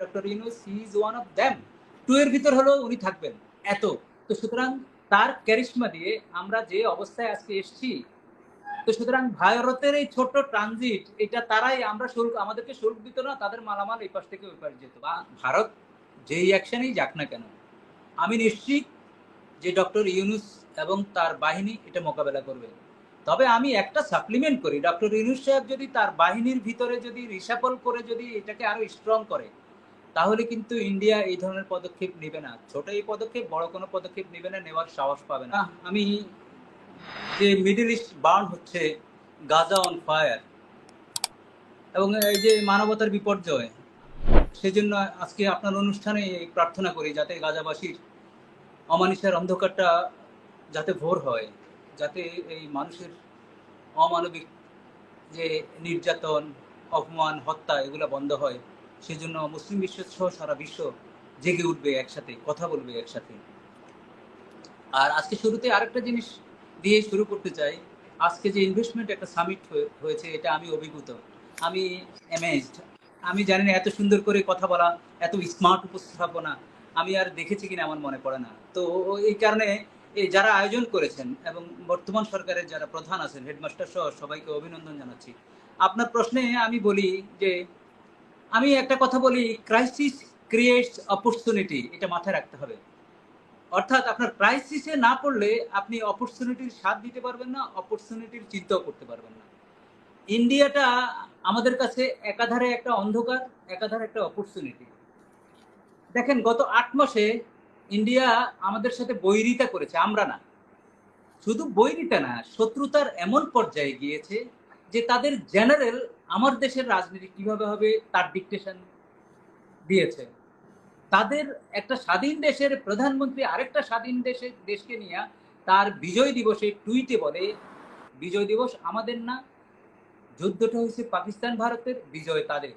Doctor Yunus he is one of them. 2 এর ভিতর হলেও উনি থাকবেন। এত। তো সুতরাং তার ক্যারিশমা দিয়ে আমরা যে অবস্থায় আজকে এসেছি, তো সুতরাং ভারতের এই ছোট্ট ট্রানজিট এটা তারাই আমরা শুল্ক আমাদেরকে শুল্ক দিত না, তাদের মালামাল এই পাশ থেকে ওই পাশ যেত। বা ভারত যেই অ্যাকশনেই যাক না কেন, আমি নিশ্চিত যে ডক্টর ইউনূস এবং তার বাহিনী এটা মোকাবেলা করবে। তবে আমি একটা সাপ্লিমেন্ট করি, ডক্টর ইউনূস সাহেব যদি তার বাহিনীর ভিতরে যদি রিশাফল করে যদি এটাকে আরো স্ট্রং করে, তাহলে কিন্তু ইন্ডিয়া এই ধরনের পদক্ষেপ নেবে না। ছোট এই পদক্ষেপ বড় কোনো পদক্ষেপ নেবে না, নেওয়ার সাহস পাবে না। আমি যে মিডল ইস্ট বার্ন হচ্ছে, গাজা অন ফায়ার, এবং এই যে মানবতার বিপর্যয়, সেজন্য আজকে আপনার অনুষ্ঠানে প্রার্থনা করি যাতে গাজাবাসীর অমানিসার অন্ধকারটা যাতে ভোর হয়, যাতে এই মানুষের অমানবিক যে নির্যাতন, অপমান, হত্যা এগুলো বন্ধ হয়। সেজন্য মুসলিম বিশ্ব সহ সারা বিশ্ব জেগে উঠবে একসাথে, কথা বলবে একসাথে। আর আজকে শুরুতে আরেকটা জিনিস দিয়ে শুরু করতে চাই। আজকে যে ইনভেস্টমেন্ট একটা সামিট হয়েছে, এটা আমি অভিভূত, আমি অ্যামেজড। আমি জানি না এত সুন্দর করে কথা বলা, এত স্মার্ট উপস্থাপনা আমি আর দেখেছি কিনা আমার মনে পড়ে না। তো এই কারণে এই যারা আয়োজন করেছেন এবং বর্তমান সরকারের যারা প্রধান আছেন, হেডমাস্টার সহ সবাইকে অভিনন্দন জানাচ্ছি। আপনার প্রশ্নে আমি বলি যে, আমি একটা কথা বলি, ক্রাইসিস ক্রিয়েটস অপরচুনিটি, এটা মাথায় রাখতে হবে। অর্থাৎ আপনার ক্রাইসিসে না পড়লে আপনি অপরচুনিটির স্বাদ দিতে পারবেন না, অপরচুনিটির চিন্তাও করতে পারবেন না। ইন্ডিয়াটা আমাদের কাছে একাধারে একটা অন্ধকার, একাধারে একটা অপরচুনিটি। দেখেন গত 8 মাসে ইন্ডিয়া আমাদের সাথে বৈরিতা করেছে, আমরা না। শুধু বৈরিতা না, শত্রুতার এমন পর্যায়ে গিয়েছে যে তাদের জেনারেল আমার দেশের রাজনীতি কিভাবে হবে তার ডিকটেশন দিয়েছে। তাদের একটা স্বাধীন দেশের প্রধানমন্ত্রী আরেকটা স্বাধীন দেশকে নিয়ে তার বিজয় দিবসে টুইটে বলে, বিজয় দিবস আমাদের না, যুদ্ধটা হয়েছে পাকিস্তান ভারতের, বিজয় তাদের।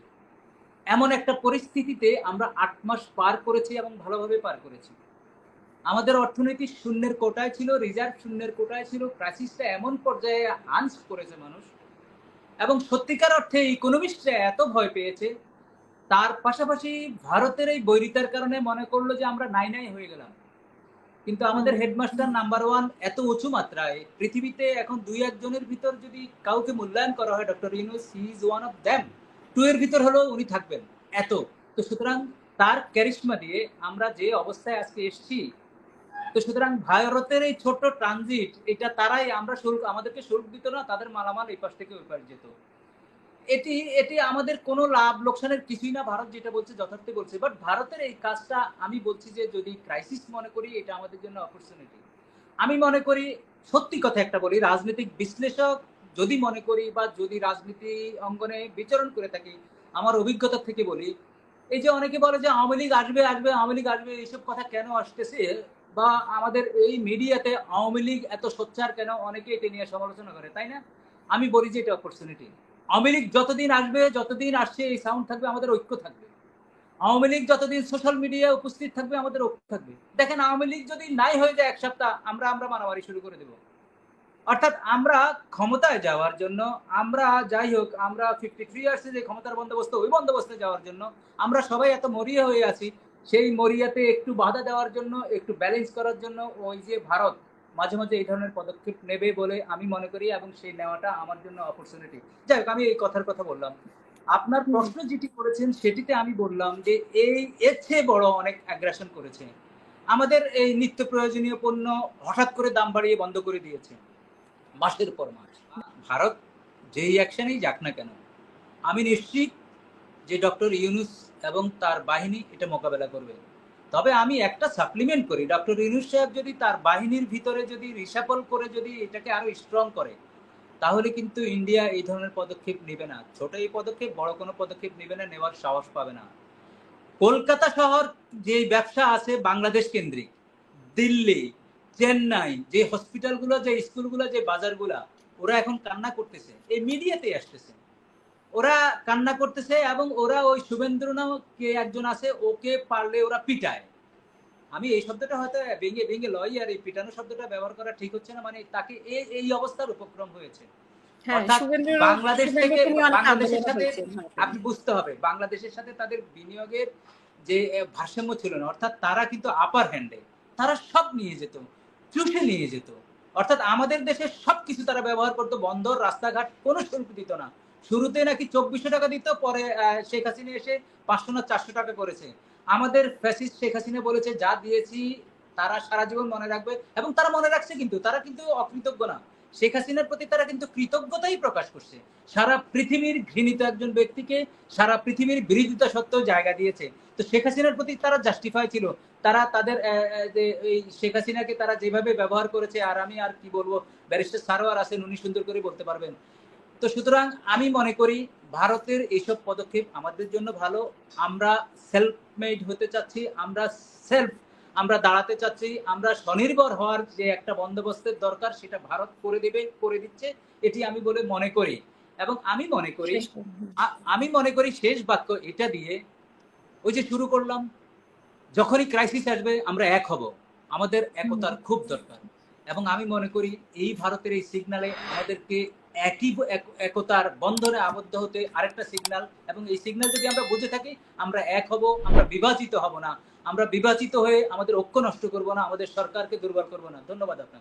এমন একটা পরিস্থিতিতে আমরা 8 মাস পার করেছি এবং ভালোভাবে পার করেছি। আমাদের অর্থনীতি শূন্যের কোটায় ছিল, রিজার্ভ শূন্যের কোটায় ছিল, ক্রাইসিসটা এমন পর্যায়ে হান্স করেছে মানুষ, এবং সত্যিকার অর্থে ইকোনমিস্টরা এত ভয় পেয়েছে। তার পাশাপাশি ভারতের এই বৈরিতার কারণে মনে করলো যে আমরা নাই নাই হয়ে গেলাম। কিন্তু আমাদের হেডমাস্টার নাম্বার 1 এত উঁচু মাত্রায়, পৃথিবীতে এখন 2-1 জনের ভিতর যদি কাউকে মূল্যায়ন করা হয়, doctor Yunus he is one of them. 2 এর ভিতর হলেও উনি থাকবেন। এত। তো সুতরাং তার ক্যারিশমা দিয়ে আমরা যে অবস্থায় আজকে এসেছি, তো সুতরাং ভারতের এই ছোট্ট ট্রানজিট এটা তারাই আমরা শুল্ক আমাদেরকে শুল্ক দিত না, তাদের মালামাল এই পাশ থেকে ওই পাশ যেত। এটি এটি আমাদের কোনো লাভ লোকসানের কিছুই না, ভারত যেটা বলছে যথার্থ বলছে। বাট ভারতের এই কাজটা আমি বলছি যে যদি ক্রাইসিস মনে করি, এটা আমাদের জন্য অপরচুনিটি। আমি মনে করি, সত্যি কথা একটা বলি, রাজনৈতিক বিশ্লেষক যদি মনে করি বা যদি রাজনীতি অঙ্গনে বিচরণ করে থাকি, আমার অভিজ্ঞতা থেকে বলি, এই যে অনেকে বলে যে আওয়ামী লীগ আসবে আসবে, আওয়ামী লীগ আসবে, এইসব কথা কেন আসতেছে, বা আমাদের এই মিডিয়াতে আওয়ামী লীগ এত সোচ্চার কেন, অনেকে এটা নিয়ে সমালোচনা করে, তাই না? আমি বলি যে এটা অপরচুনিটি। আওয়ামী লীগ যতদিন আসবে, যতদিন আসছে, এই সাউন্ড থাকবে, আমাদের ঐক্য থাকবে। আওয়ামী লীগ যতদিন সোশ্যাল মিডিয়ায় উপস্থিত থাকবে, আমাদের ঐক্য থাকবে। দেখেন আওয়ামী লীগ যদি নাই হয়ে যায় 1 সপ্তাহ, আমরা মারামারি শুরু করে দেব। অর্থাৎ আমরা ক্ষমতায় যাওয়ার জন্য, আমরা যাই হোক, আমরা 53 ইয়ার্সে যে ক্ষমতার বন্দোবস্ত, ওই বন্দোবস্তে যাওয়ার জন্য আমরা সবাই এত মরিয়া হয়ে আছি। সেই মরিয়াতে একটু বাধা দেওয়ার জন্য, একটু ব্যালেন্স করার জন্য ওই যে ভারত মাঝে মাঝে এই ধরনের পদক্ষেপ নেবে বলে আমি মনে করি, এবং সেই নেওয়াটা আমার জন্য অপরচুনিটি। যাই হোক, আমি এই কথার কথা বললাম। আপনার প্রশ্ন যেটি করেছেন সেটিতে আমি বললাম যে এই এর চেয়ে বড় অনেক অ্যাগ্রেশন করেছে। আমাদের এই নিত্য প্রয়োজনীয় পণ্য হঠাৎ করে দাম বাড়িয়ে বন্ধ করে দিয়েছে মাসের পর মাস। ভারত যেই অ্যাকশনেই যাক না কেন, আমি নিশ্চিত যে ডক্টর ইউনূস এবং তার বাহিনী এটা মোকাবেলা করবে। তবে আমি একটা সাপ্লিমেন্ট করি, ডক্টর ইউনূস সাহেব যদি তার বাহিনীর ভিতরে যদি রিশাফল করে যদি এটাকে আরো স্ট্রং করে, তাহলে কিন্তু ইন্ডিয়া এই ধরনের পদক্ষেপ নেবে না। ছোট এই পদক্ষেপ বড় কোনো পদক্ষেপ নেবে না, নেওয়ার সাহস পাবে না। কলকাতা শহর যে ব্যবসা আছে বাংলাদেশ কেন্দ্রিক, দিল্লি, চেন্নাই, যে হসপিটালগুলো, যে স্কুলগুলো, যে বাজারগুলা, ওরা এখন কান্না করতেছে, এই মিডিয়াতে আসতেছে, ওরা কান্না করতেছে, এবং ওরা ওই শুভেন্দ্র নামক কে একজন আছে, ওকে পারলে ওরা পিটায়। আমি এই শব্দটা হয়তো ভেঙে ভেঙে লই, আর এই পিটানো শব্দটা ব্যবহার করা ঠিক হচ্ছে না, মানে তাকে এই অবস্থার উপক্রম হয়েছে। হ্যাঁ, অর্থাৎ বাংলাদেশ থেকে শুভেন্দুকে নিয়ে অনেক বাংলাদেশের আন্দোলনও সাথে হয়েছে। হ্যাঁ, আপনি বুঝতে হবে বাংলাদেশের সাথে তাদের বিনিয়োগের যে ভারসাম্য ছিল না, অর্থাৎ তারা কিন্তু আপার হ্যান্ডে তারা সব নিয়ে যেত, চুষে নিয়ে যেত। অর্থাৎ আমাদের দেশের সবকিছু তারা ব্যবহার করতো, বন্দর রাস্তাঘাট কোনো শুল্ক দিত না। শুরুতে নাকি 2400 টাকা দিত, পরে শেখ হাসিনা এসে 500 না 400 টাকা করেছে। আমাদের ফ্যাসিস্ট শেখ হাসিনা বলেছে যা দিয়েছি তারা সারা জীবন মনে রাখবে, এবং তারা মনে রাখছে, কিন্তু তারা কিন্তু অকৃতজ্ঞ না। শেখ হাসিনার প্রতি তারা কিন্তু কৃতজ্ঞতাই প্রকাশ করছে। সারা পৃথিবীর ঘৃণিত একজন ব্যক্তিকে সারা পৃথিবীর বিরোধিতা সত্ত্বেও জায়গা দিয়েছে। তো শেখ হাসিনার প্রতি তারা জাস্টিফাই ছিল। তারা তাদের যে এই শেখ হাসিনাকে তারা যেভাবে ব্যবহার করেছে, আর আমি আর কি বলবো, ব্যারিস্টার সারোয়ার আছেন, উনি সুন্দর করে বলতে পারবেন। তো সুতরাং আমি মনে করি ভারতের এইসব পদক্ষেপ আমাদের জন্য ভালো। আমরা সেলফ মেড হতে চাচ্ছি, আমরা দাঁড়াতে চাচ্ছি, আমরা স্বনির্ভর হওয়ার যে একটা বন্দোবস্তের দরকার সেটা ভারত করে দেবে, করে দিচ্ছে, এটি আমি বলে মনে করি। এবং আমি মনে করি শেষ বাক্য এটা দিয়ে, ওই যে শুরু করলাম, যখনই ক্রাইসিস আসবে আমরা এক হব, আমাদের একতার খুব দরকার। এবং আমি মনে করি এই ভারতের এই সিগনালে আমাদেরকে একতার বন্ধনে আবদ্ধ হতে আরেকটা সিগনাল, এবং এই সিগনাল যদি আমরা বুঝে থাকি আমরা এক হব, আমরা বিভাজিত হব না, আমরা বিভাজিত হয়ে আমাদের ঐক্য নষ্ট করব না, আমাদের সরকারকে দুর্বল করব না। ধন্যবাদ আপনাকে।